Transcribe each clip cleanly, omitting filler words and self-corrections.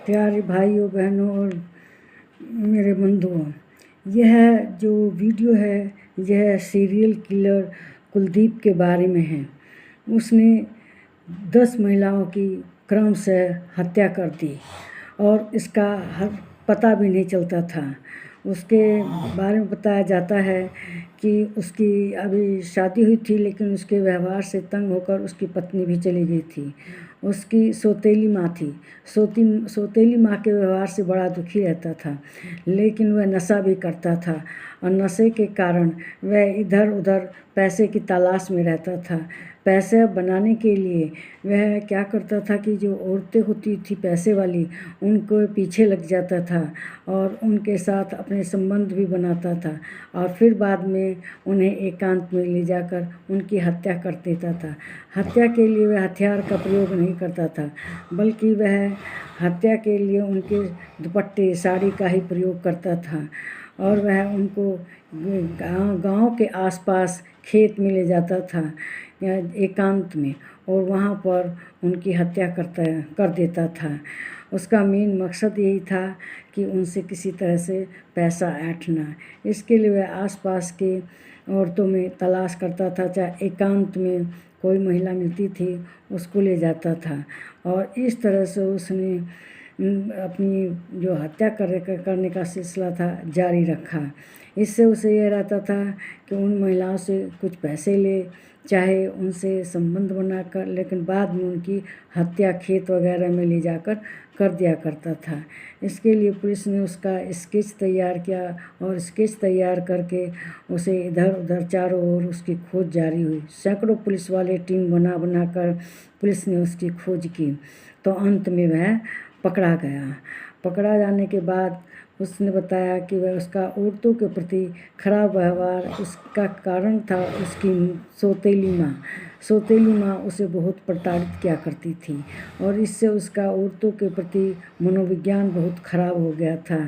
प्यारे भाइयों बहनों और मेरे बंधुओं, यह जो वीडियो है यह सीरियल किलर कुलदीप के बारे में है। उसने 10 महिलाओं की क्रम से हत्या कर दी और इसका पता भी नहीं चलता था। उसके बारे में बताया जाता है कि उसकी अभी शादी हुई थी, लेकिन उसके व्यवहार से तंग होकर उसकी पत्नी भी चली गई थी। उसकी सौतेली माँ थी। सौतेली माँ के व्यवहार से बड़ा दुखी रहता था, लेकिन वह नशा भी करता था और नशे के कारण वह इधर उधर पैसे की तलाश में रहता था। पैसे बनाने के लिए वह क्या करता था कि जो औरतें होती थी पैसे वाली, उनको पीछे लग जाता था और उनके साथ अपने संबंध भी बनाता था और फिर बाद में उन्हें एकांत में ले जाकर उनकी हत्या कर देता था। हत्या के लिए वह हथियार का प्रयोग नहीं करता था, बल्कि वह हत्या के लिए उनके दुपट्टे साड़ी का ही प्रयोग करता था और वह उनको गांव के आसपास खेत में ले जाता था एकांत में और वहाँ पर उनकी हत्या कर देता था। उसका मेन मकसद यही था कि उनसे किसी तरह से पैसा ऐंठना। इसके लिए वह आसपास के औरतों में तलाश करता था, चाहे एकांत में कोई महिला मिलती थी उसको ले जाता था और इस तरह से उसने अपनी जो हत्या करने का सिलसिला था जारी रखा। इससे उसे यह रहता था कि उन महिलाओं से कुछ पैसे ले, चाहे उनसे संबंध बनाकर, लेकिन बाद में उनकी हत्या खेत वगैरह में ले जाकर कर दिया करता था। इसके लिए पुलिस ने उसका स्केच तैयार किया और स्केच तैयार करके उसे इधर उधर चारों ओर उसकी खोज जारी हुई। सैकड़ों पुलिस वाले टीम बना कर पुलिस ने उसकी खोज की, तो अंत में वह पकड़ा गया। पकड़ा जाने के बाद उसने बताया कि वह उसका औरतों के प्रति खराब व्यवहार उसका कारण था उसकी सौतेली माँ उसे बहुत प्रताड़ित किया करती थी और इससे उसका औरतों के प्रति मनोविज्ञान बहुत खराब हो गया था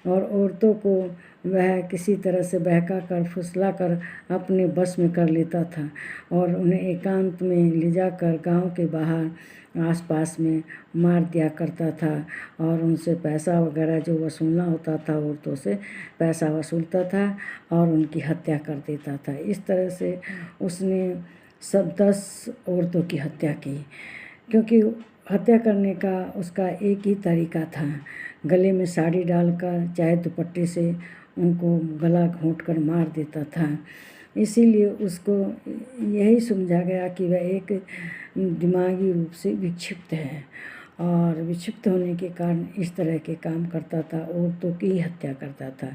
और औरतों को वह किसी तरह से बहका कर फुसला कर अपने बस में कर लेता था और उन्हें एकांत में ले जाकर गाँव के बाहर आसपास में मार दिया करता था और उनसे पैसा वगैरह जो वसूलना होता था औरतों से पैसा वसूलता था और उनकी हत्या कर देता था। इस तरह से उसने 10 औरतों की हत्या की, क्योंकि हत्या करने का उसका एक ही तरीका था, गले में साड़ी डालकर चाहे दुपट्टे से उनको गला घोंट कर मार देता था। इसीलिए उसको यही समझा गया कि वह एक दिमागी रूप से विक्षिप्त है और विक्षिप्त होने के कारण इस तरह के काम करता था, औरतों की ही हत्या करता था।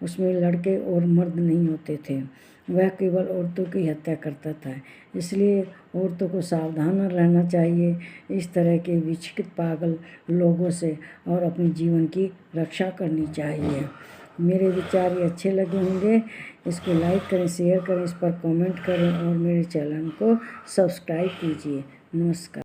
उसमें लड़के और मर्द नहीं होते थे, वह केवल औरतों की हत्या करता था। इसलिए औरतों को सावधान रहना चाहिए इस तरह के विक्षिप्त पागल लोगों से और अपने जीवन की रक्षा करनी चाहिए। मेरे विचार ये अच्छे लगे होंगे, इसको लाइक करें, शेयर करें, इस पर कमेंट करें और मेरे चैनल को सब्सक्राइब कीजिए। नमस्कार।